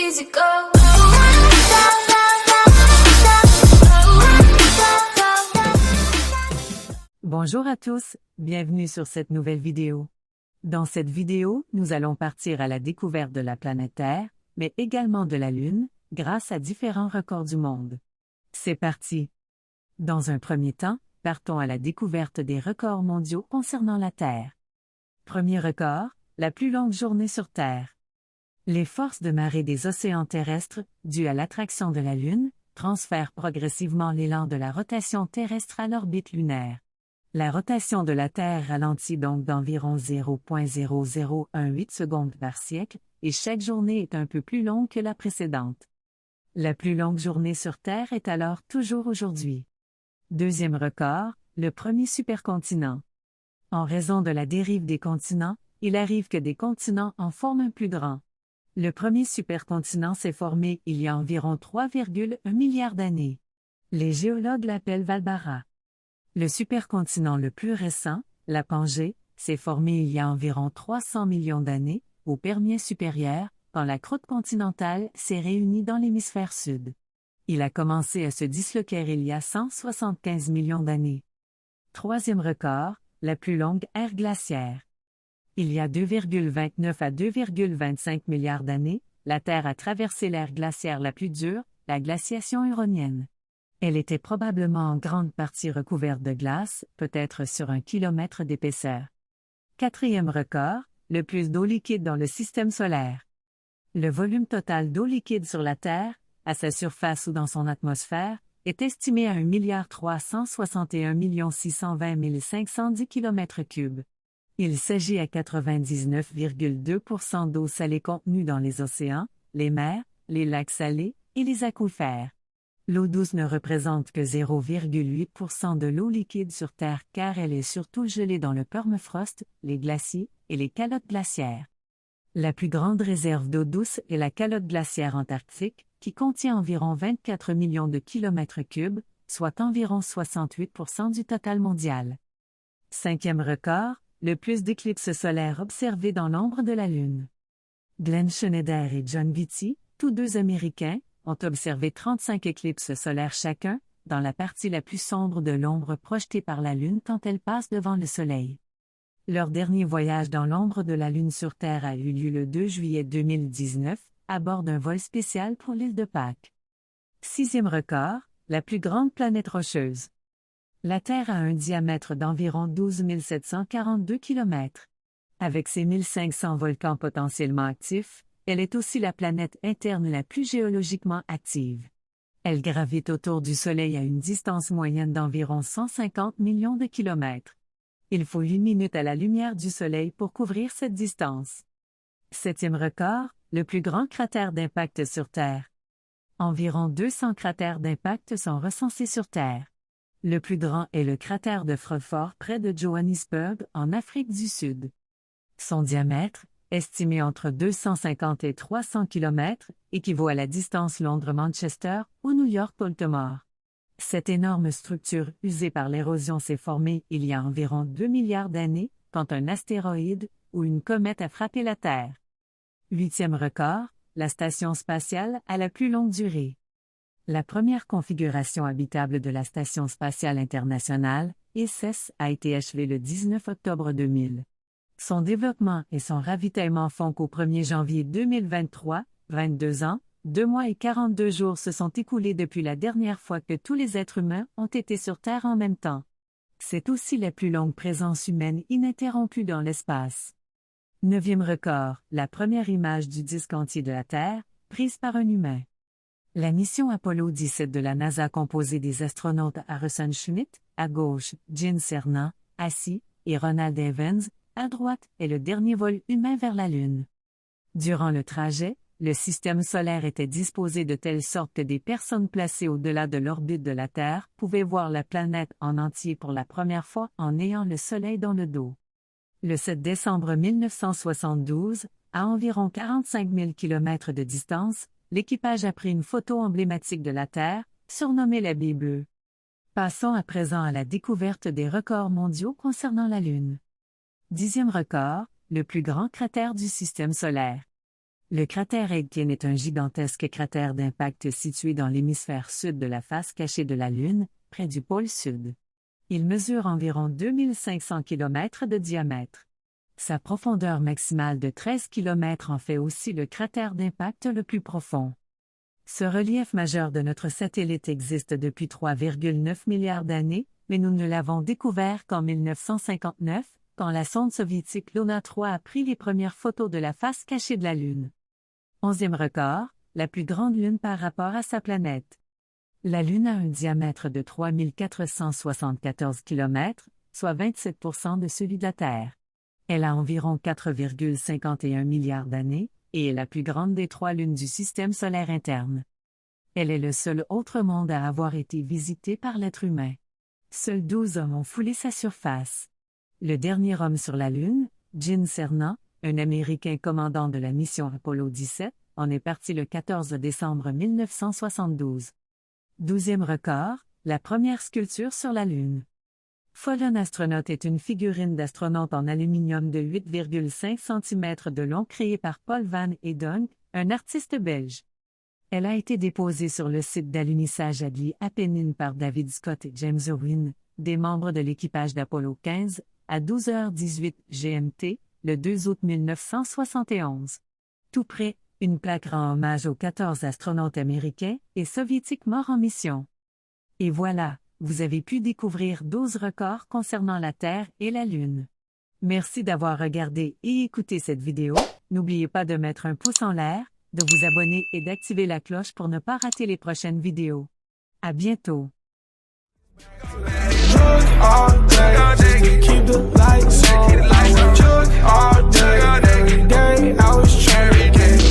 easy go. Bonjour à tous, bienvenue sur cette nouvelle vidéo. Dans cette vidéo, nous allons partir à la découverte de la planète Terre, mais également de la Lune, grâce à différents records du monde. C'est parti! Dans un premier temps, partons à la découverte des records mondiaux concernant la Terre. Premier record, la plus longue journée sur Terre. Les forces de marée des océans terrestres, dues à l'attraction de la Lune, transfèrent progressivement l'élan de la rotation terrestre à l'orbite lunaire. La rotation de la Terre ralentit donc d'environ 0,0018 secondes par siècle, et chaque journée est un peu plus longue que la précédente. La plus longue journée sur Terre est alors toujours aujourd'hui. Deuxième record, le premier supercontinent. En raison de la dérive des continents, il arrive que des continents en forment un plus grand. Le premier supercontinent s'est formé il y a environ 3,1 milliards d'années. Les géologues l'appellent Valbara. Le supercontinent le plus récent, la Pangée, s'est formé il y a environ 300 millions d'années, au Permien supérieur, quand la croûte continentale s'est réunie dans l'hémisphère sud. Il a commencé à se disloquer il y a 175 millions d'années. Troisième record, la plus longue ère glaciaire. Il y a 2,29 à 2,25 milliards d'années, la Terre a traversé l'ère glaciaire la plus dure, la glaciation huronienne. Elle était probablement en grande partie recouverte de glace, peut-être sur 1 kilomètre d'épaisseur. Quatrième record, le plus d'eau liquide dans le système solaire. Le volume total d'eau liquide sur la Terre, à sa surface ou dans son atmosphère, est estimé à 1 361 620 510 km3. Il s'agit à 99,2% d'eau salée contenue dans les océans, les mers, les lacs salés et les aquifères. L'eau douce ne représente que 0,8% de l'eau liquide sur Terre car elle est surtout gelée dans le permafrost, les glaciers et les calottes glaciaires. La plus grande réserve d'eau douce est la calotte glaciaire antarctique, qui contient environ 24 millions de kilomètres cubes, soit environ 68% du total mondial. Cinquième record, le plus d'éclipses solaires observées dans l'ombre de la Lune. Glenn Schneider et John Vitti, tous deux Américains, ont observé 35 éclipses solaires chacun, dans la partie la plus sombre de l'ombre projetée par la Lune quand elle passe devant le Soleil. Leur dernier voyage dans l'ombre de la Lune sur Terre a eu lieu le 2 juillet 2019, à bord d'un vol spécial pour l'île de Pâques. Sixième record, la plus grande planète rocheuse. La Terre a un diamètre d'environ 12 742 km. Avec ses 1500 volcans potentiellement actifs, elle est aussi la planète interne la plus géologiquement active. Elle gravite autour du Soleil à une distance moyenne d'environ 150 millions de kilomètres. Il faut 8 minutes à la lumière du Soleil pour couvrir cette distance. Septième record, le plus grand cratère d'impact sur Terre. Environ 200 cratères d'impact sont recensés sur Terre. Le plus grand est le cratère de Freefort près de Johannesburg, en Afrique du Sud. Son diamètre, estimé entre 250 et 300 km, équivaut à la distance Londres-Manchester ou New York-Baltimore. Cette énorme structure usée par l'érosion s'est formée il y a environ 2 milliards d'années, quand un astéroïde ou une comète a frappé la Terre. Huitième record, la station spatiale a la plus longue durée. La première configuration habitable de la Station spatiale internationale, ISS, a été achevée le 19 octobre 2000. Son développement et son ravitaillement font qu'au 1er janvier 2023, 22 ans, 2 mois et 42 jours se sont écoulés depuis la dernière fois que tous les êtres humains ont été sur Terre en même temps. C'est aussi la plus longue présence humaine ininterrompue dans l'espace. Neuvième record, la première image du disque entier de la Terre, prise par un humain. La mission Apollo 17 de la NASA composée des astronautes Harrison Schmitt, à gauche, Gene Cernan, assis, et Ronald Evans, à droite, est le dernier vol humain vers la Lune. Durant le trajet, le système solaire était disposé de telle sorte que des personnes placées au-delà de l'orbite de la Terre pouvaient voir la planète en entier pour la première fois en ayant le Soleil dans le dos. Le 7 décembre 1972, à environ 45 000 km de distance, l'équipage a pris une photo emblématique de la Terre, surnommée la Baie bleue. Passons à présent à la découverte des records mondiaux concernant la Lune. 10e record, le plus grand cratère du système solaire. Le cratère Aitken est un gigantesque cratère d'impact situé dans l'hémisphère sud de la face cachée de la Lune, près du pôle sud. Il mesure environ 2500 km de diamètre. Sa profondeur maximale de 13 km en fait aussi le cratère d'impact le plus profond. Ce relief majeur de notre satellite existe depuis 3,9 milliards d'années, mais nous ne l'avons découvert qu'en 1959, quand la sonde soviétique Luna 3 a pris les premières photos de la face cachée de la Lune. 11e record, la plus grande Lune par rapport à sa planète. La Lune a un diamètre de 3474 km, soit 27% de celui de la Terre. Elle a environ 4,51 milliards d'années, et est la plus grande des 3 lunes du système solaire interne. Elle est le seul autre monde à avoir été visité par l'être humain. Seuls 12 hommes ont foulé sa surface. Le dernier homme sur la Lune, Gene Cernan, un Américain commandant de la mission Apollo 17, en est parti le 14 décembre 1972. 12e record, la première sculpture sur la Lune. Fallen Astronaut est une figurine d'astronaute en aluminium de 8,5 cm de long créée par Paul Van Hedonk, un artiste belge. Elle a été déposée sur le site d'alunissage Hadley Apennine par David Scott et James Irwin, des membres de l'équipage d'Apollo 15, à 12h18 GMT, le 2 août 1971. Tout près, une plaque rend hommage aux 14 astronautes américains et soviétiques morts en mission. Et voilà, vous avez pu découvrir 12 records concernant la Terre et la Lune. Merci d'avoir regardé et écouté cette vidéo. N'oubliez pas de mettre un pouce en l'air, de vous abonner et d'activer la cloche pour ne pas rater les prochaines vidéos. À bientôt. Keep the lights on. All day, every day, I was trying to get